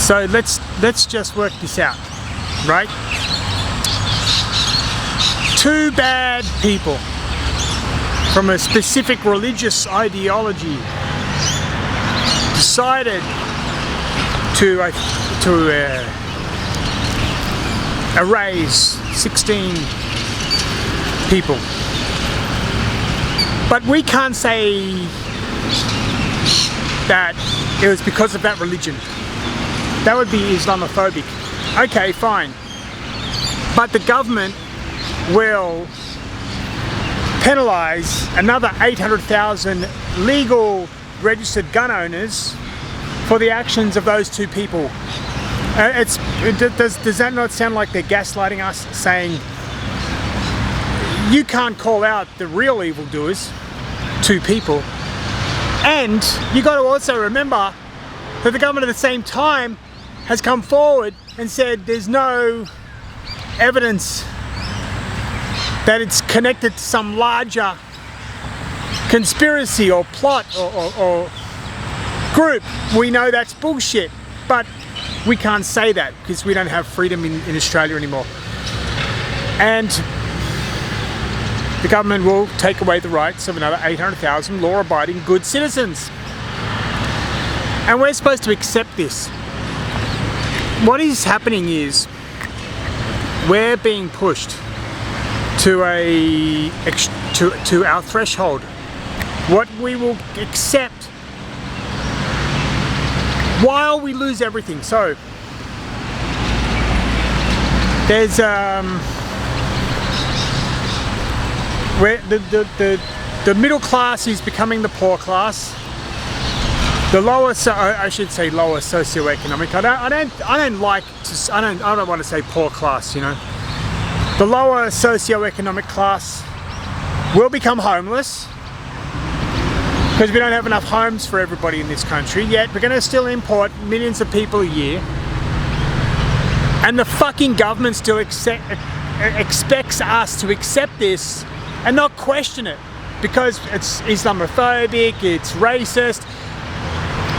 So let's just work this out, right? Two bad people from a specific religious ideology decided to erase 16 people. But we can't say that it was because of that religion. That would be Islamophobic. Okay, fine. But the government will penalise another 800,000 legal registered gun owners for the actions of those two people. Does that not sound like they're gaslighting us, saying you can't call out the real evildoers, two people? And you got to also remember that the government at the same time has come forward and said there's no evidence that it's connected to some larger conspiracy or plot or group. We know that's bullshit, but we can't say that because we don't have freedom in Australia anymore. And the government will take away the rights of another 800,000 law-abiding good citizens. And we're supposed to accept this. What is happening is we're being pushed to our threshold. What we will accept while we lose everything. So there's where the middle class is becoming the poor class. The lower, I should say, lower socioeconomic. I don't want to say poor class. You know, the lower socioeconomic class will become homeless because we don't have enough homes for everybody in this country. Yet we're going to still import millions of people a year, and the fucking government still expects us to accept this and not question it because it's Islamophobic, it's racist.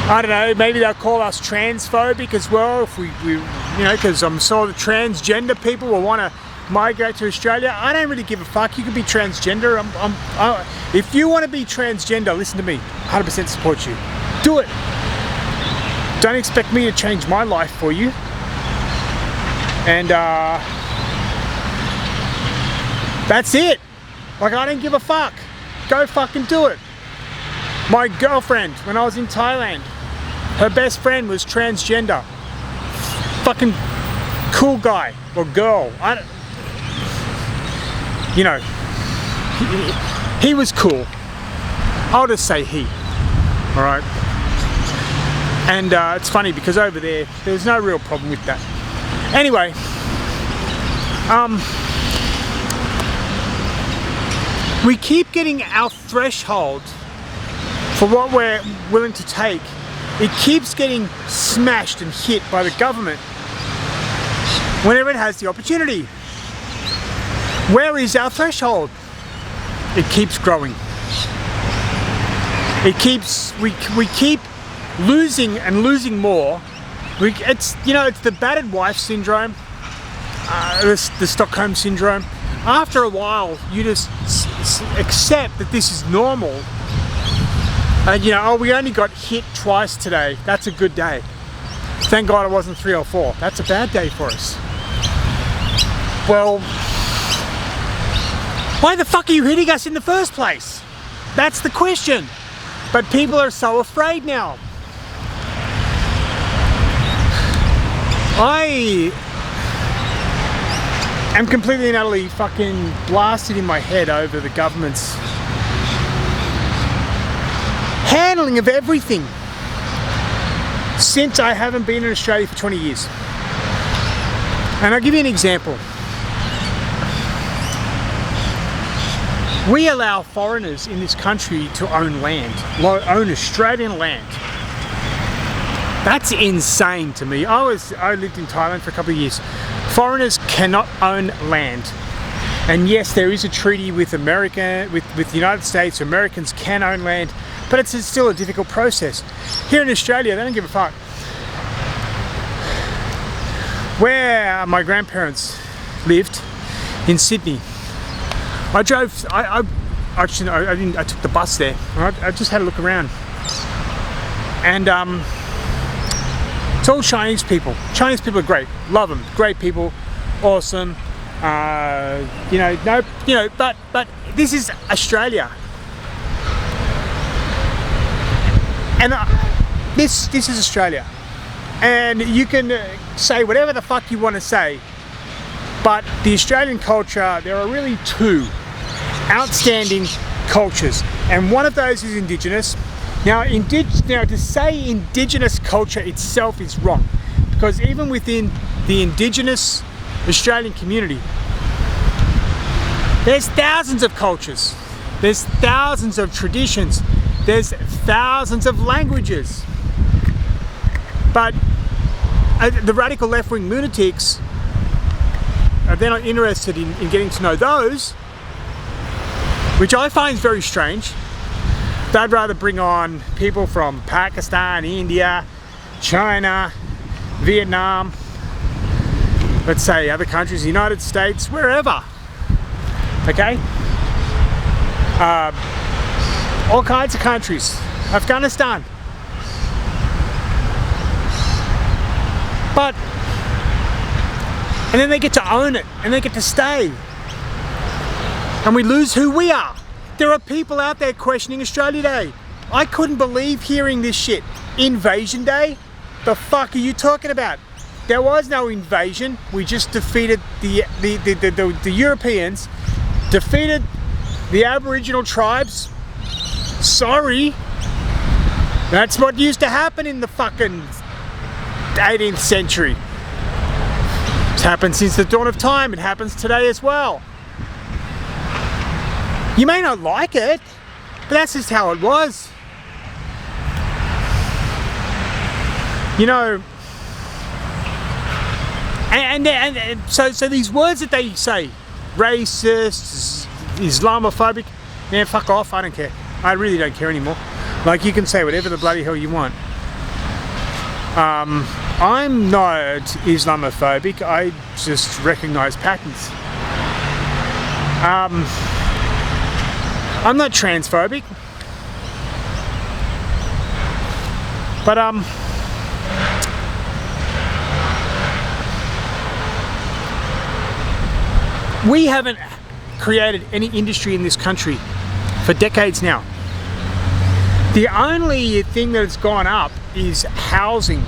I don't know, maybe they'll call us transphobic as well if we you know, because I'm sure the transgender people will want to migrate to Australia. I don't really give a fuck. You can be transgender. If you want to be transgender, listen to me. 100% support you. Do it. Don't expect me to change my life for you. And that's it. Like, I don't give a fuck. Go fucking do it. My girlfriend, when I was in Thailand, her best friend was transgender. Fucking cool guy or girl. You know, he was cool. I'll just say he. All right. And it's funny because over there was no real problem with that. Anyway, we keep getting our threshold for what we're willing to take. It keeps getting smashed and hit by the government whenever it has the opportunity. Where is our threshold? It keeps growing. It keeps, we keep losing and losing more. It's, you know, it's the battered wife syndrome, the Stockholm syndrome. After a while, you just accept that this is normal. And you know, oh, we only got hit twice today. That's a good day. Thank God it wasn't 3 or 4. That's a bad day for us. Well, why the fuck are you hitting us in the first place? That's the question. But people are so afraid now. I am completely and utterly fucking blasted in my head over the government's handling of everything since I haven't been in Australia for 20 years. And I'll give you an example. We allow foreigners in this country to own land, own Australian land. That's insane to me. I lived in Thailand for a couple of years. Foreigners cannot own land. And yes, there is a treaty with America, with the United States. Americans can own land, but it's still a difficult process. Here in Australia, they don't give a fuck. where my grandparents lived in Sydney, I drove, actually, no, I didn't, I took the bus there. I just had a look around. And it's all Chinese people. Chinese people are great. Love them. Great people. Awesome. You know, no, you know, but this is Australia. And this is Australia. And you can say whatever the fuck you want to say, but the Australian culture, there are really two outstanding cultures, and one of those is Indigenous. Now, to say Indigenous culture itself is wrong, because even within the Indigenous Australian community, there's thousands of cultures, there's thousands of traditions, there's thousands of languages. But the radical left-wing lunatics, they're not interested in getting to know those, which I find very strange. They'd rather bring on people from Pakistan, India, China, Vietnam, let's say other countries, the United States, wherever. Okay? All kinds of countries. Afghanistan. But, and then they get to own it, and they get to stay. And we lose who we are. There are people out there questioning Australia Day. I couldn't believe hearing this shit. Invasion Day? The fuck are you talking about? There was no invasion. We just defeated the Europeans, defeated the Aboriginal tribes. Sorry. That's what used to happen in the fucking 18th century. It's happened since the dawn of time. It happens today as well. You may not like it, but that's just how it was. You know, and so these words that they say, racist, Islamophobic, man, fuck off, I don't care. I really don't care anymore. Like, you can say whatever the bloody hell you want. I'm not Islamophobic, I just recognize patterns. I'm not transphobic, but we haven't created any industry in this country for decades now. The only thing that's gone up is housing,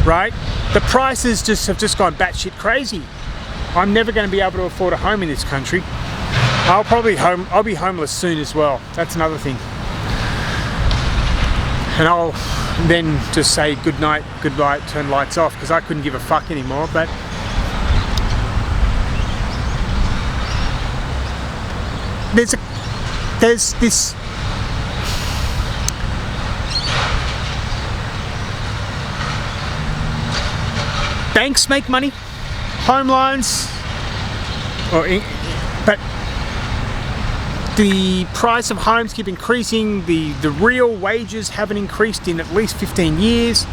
right? The prices have just gone batshit crazy. I'm never going to be able to afford a home in this country. I'll be homeless soon as well. That's another thing. And I'll then just say good night, turn lights off, because I couldn't give a fuck anymore. But there's this banks make money, home loans, but the price of homes keep increasing. The real wages haven't increased in at least 15 years.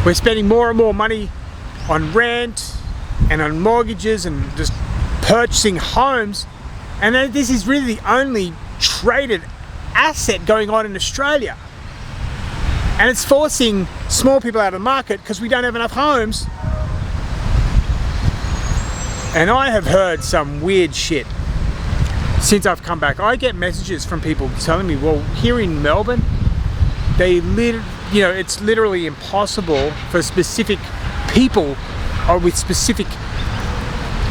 We're spending more and more money on rent and on mortgages and just purchasing homes, and this is really the only traded asset going on in Australia. And it's forcing small people out of the market because we don't have enough homes. And I have heard some weird shit since I've come back. I get messages from people telling me, well, here in Melbourne, it's literally impossible for specific people or with specific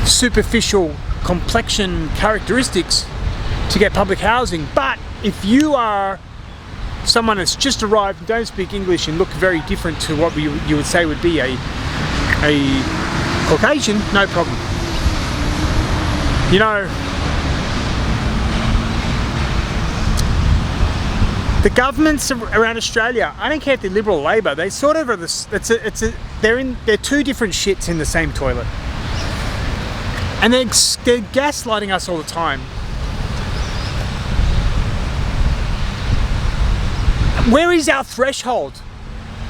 superficial complexion characteristics to get public housing. But if you are someone that's just arrived and don't speak English and look very different to what you would say would be a Caucasian, no problem. You know, the governments around Australia, I don't care if they're Liberal or Labor, they sort of are they're two different shits in the same toilet. And they're gaslighting us all the time. Where is our threshold?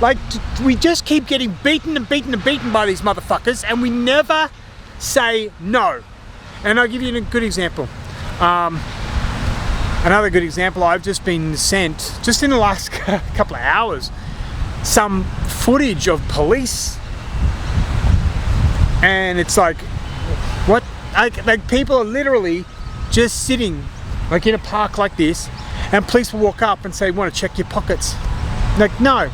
Like, we just keep getting beaten and beaten and beaten by these motherfuckers, and we never say no. And I'll give you a good example. Another good example, I've just been sent, just in the last couple of hours, some footage of police. And it's like, what? Like people are literally just sitting, like in a park like this, and police will walk up and say, want to check your pockets? Like, no.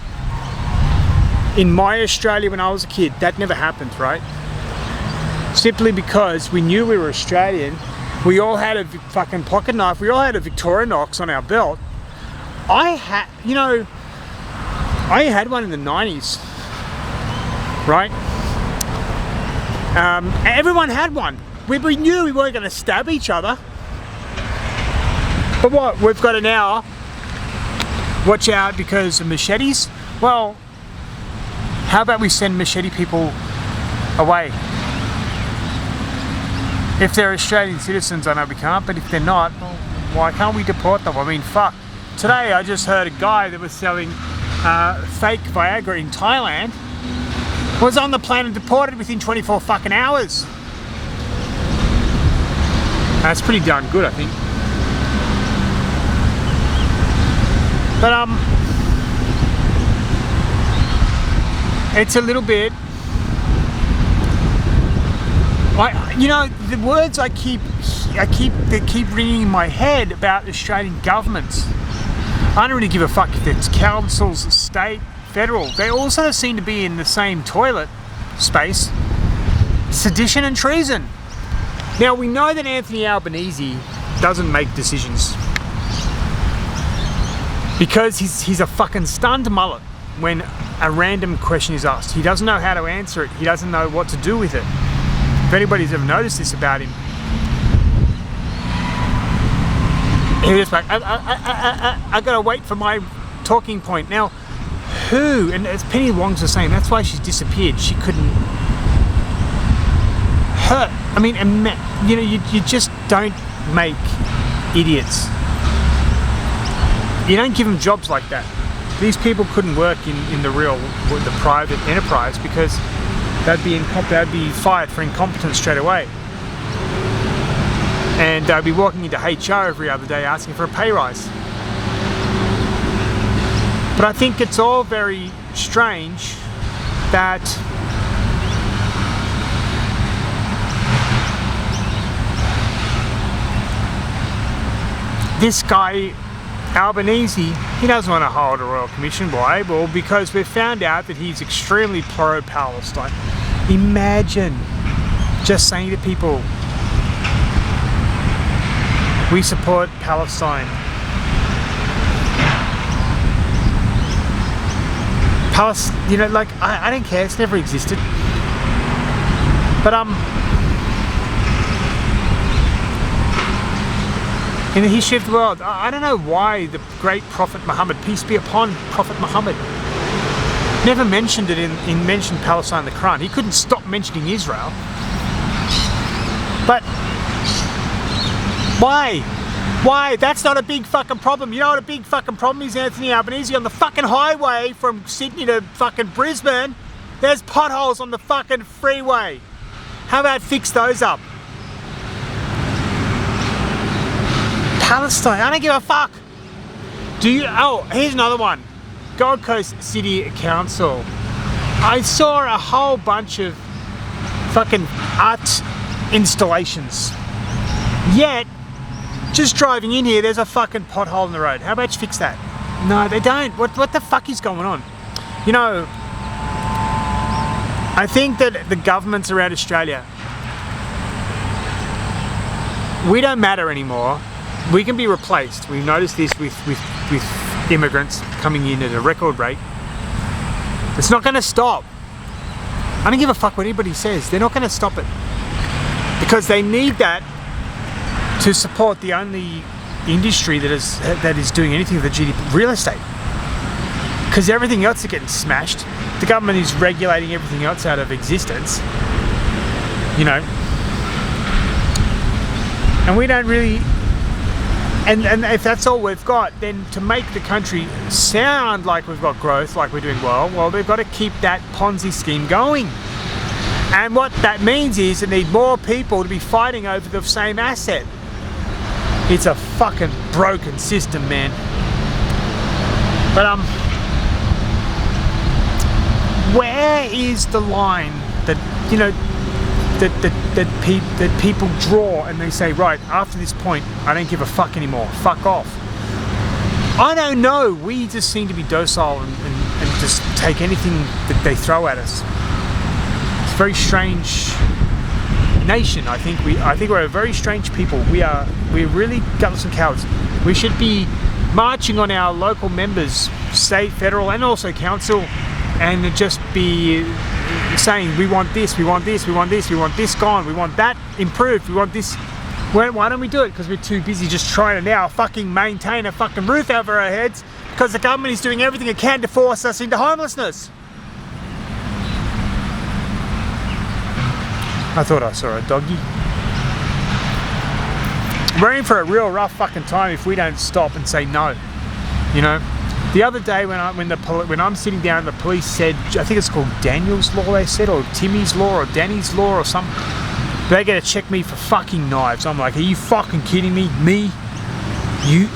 In my Australia when I was a kid, that never happened, right? Simply because we knew we were Australian. We all had a fucking pocket knife. We all had a Victorinox on our belt. I had one in the 90s, right? Everyone had one. We knew we weren't going to stab each other. But what? We've got to now watch out because of machetes? Well, how about we send machete people away? If they're Australian citizens, I know we can't, but if they're not, well, why can't we deport them? I mean, fuck. Today I just heard a guy that was selling fake Viagra in Thailand was on the plane and deported within 24 fucking hours. That's pretty darn good, I think. But it's a little bit, you know, the words that keep ringing in my head about Australian governments. I don't really give a fuck if it's councils, state, federal. They all sort of seem to be in the same toilet space. Sedition and treason. Now we know that Anthony Albanese doesn't make decisions because he's a fucking stunned mullet when a random question is asked. He doesn't know how to answer it. He doesn't know what to do with it. If anybody's ever noticed this about him, he was like, I gotta wait for my talking point. Now, who, and as Penny Wong's the same, that's why she's disappeared. She couldn't hurt. I mean, you know, you just don't make idiots. You don't give them jobs like that. These people couldn't work in the private enterprise because they'd be fired for incompetence straight away. And they'd be walking into HR every other day asking for a pay rise. But I think it's all very strange that this guy Albanese, he doesn't want to hold a Royal Commission. Why? Well, because we've found out that he's extremely pro-Palestine. Imagine just saying to people, we support Palestine. You know, like, I don't care, it's never existed. But in the history of the world, I don't know why the great Prophet Muhammad, peace be upon Prophet Muhammad, never mentioned it mentioned Palestine in the Quran. He couldn't stop mentioning Israel. But why? Why? That's not a big fucking problem. You know what a big fucking problem is, Anthony Albanese? On the fucking highway from Sydney to fucking Brisbane, there's potholes on the fucking freeway. How about fix those up? Palestine, I don't give a fuck. Oh, here's another one. Gold Coast City Council. I saw a whole bunch of fucking art installations. Yet, just driving in here, there's a fucking pothole in the road. How about you fix that? No, they don't. What the fuck is going on? You know, I think that the governments around Australia, we don't matter anymore. We can be replaced. We've noticed this with immigrants coming in at a record rate. It's not going to stop. I don't give a fuck what anybody says. They're not going to stop it. Because they need that to support the only industry that is doing anything with the GDP, real estate. Because everything else is getting smashed. The government is regulating everything else out of existence. You know. And we don't really... And if that's all we've got, then to make the country sound like we've got growth, like we're doing well, they've got to keep that Ponzi scheme going. And what that means is they need more people to be fighting over the same asset. It's a fucking broken system, man. But where is the line that, you know, that people draw and they say, right, after this point, I don't give a fuck anymore, fuck off. I don't know, we just seem to be docile and just take anything that they throw at us. It's a very strange nation. I think we're a very strange people. We're really gutless and cowards. We should be marching on our local members, state, federal, and also council, and just be saying, we want this, we want this, we want this, we want this gone, we want that improved, we want this. Why don't we do it? Because we're too busy just trying to now fucking maintain a fucking roof over our heads, because the government is doing everything it can to force us into homelessness. I thought I saw a doggy. We're in for a real rough fucking time if we don't stop and say no, you know. The other day when I'm sitting down, the police said, I think it's called Daniel's Law, they said, or Timmy's Law, or Danny's Law, or something. They're gonna check me for fucking knives. I'm like, are you fucking kidding me? Me? You?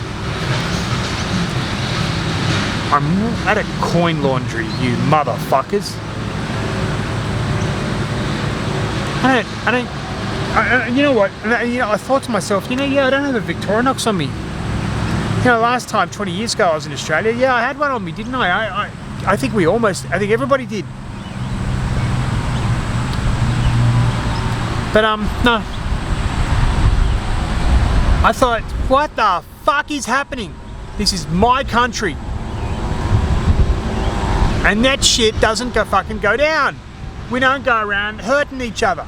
I'm at a coin laundry, you motherfuckers. You know what? I thought to myself, yeah, I don't have a Victorinox on me. You know, last time, 20 years ago, I was in Australia. Yeah, I had one on me, didn't I? I think everybody did. But, no. I thought, what the fuck is happening? This is my country. And that shit doesn't fucking go down. We don't go around hurting each other.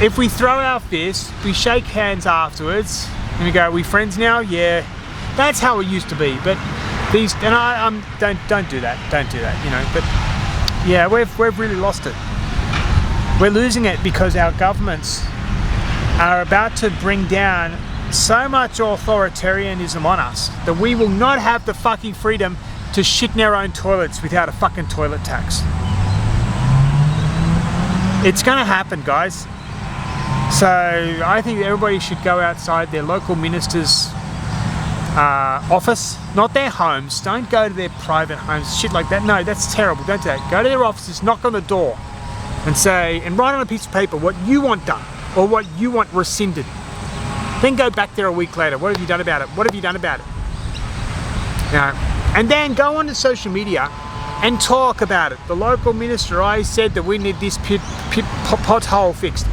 If we throw our fists, we shake hands afterwards, and we go, are we friends now? Yeah. That's how it used to be, but these, and don't do that, you know. But yeah, we've really lost it. We're losing it because our governments are about to bring down so much authoritarianism on us that we will not have the fucking freedom to shit in our own toilets without a fucking toilet tax. It's gonna happen, guys. So I think everybody should go outside their local minister's office, not their homes. Don't go to their private homes, shit like that. No, that's terrible. Don't do that. Go to their offices, knock on the door, and say, and write on a piece of paper what you want done or what you want rescinded. Then go back there a week later. What have you done about it? What have you done about it? You know, and then go onto social media and talk about it. The local minister, I said that we need this pothole fixed,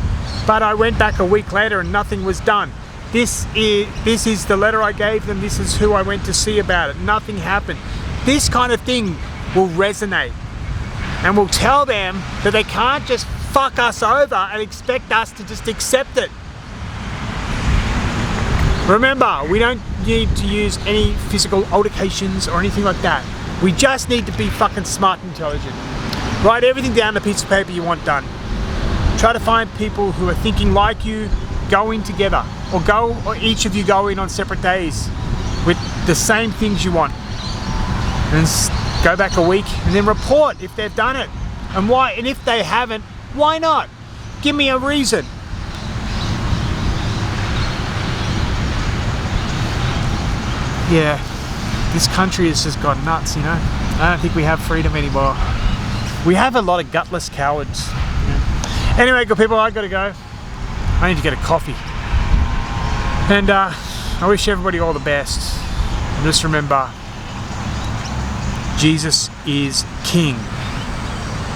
but I went back a week later and nothing was done. This is the letter I gave them, this is who I went to see about it, nothing happened. This kind of thing will resonate and will tell them that they can't just fuck us over and expect us to just accept it. Remember, we don't need to use any physical altercations or anything like that. We just need to be fucking smart and intelligent. Write everything down on a piece of paper you want done. Try to find people who are thinking like you, going together, or each of you go in on separate days with the same things you want, and go back a week and then report if they've done it and why, and if they haven't, why not? Give me a reason. Yeah, this country has just gone nuts, you know. I don't think we have freedom anymore. We have a lot of gutless cowards. Yeah. Anyway, good people, I gotta go. I need to get a coffee. And I wish everybody all the best. And just remember, Jesus is King.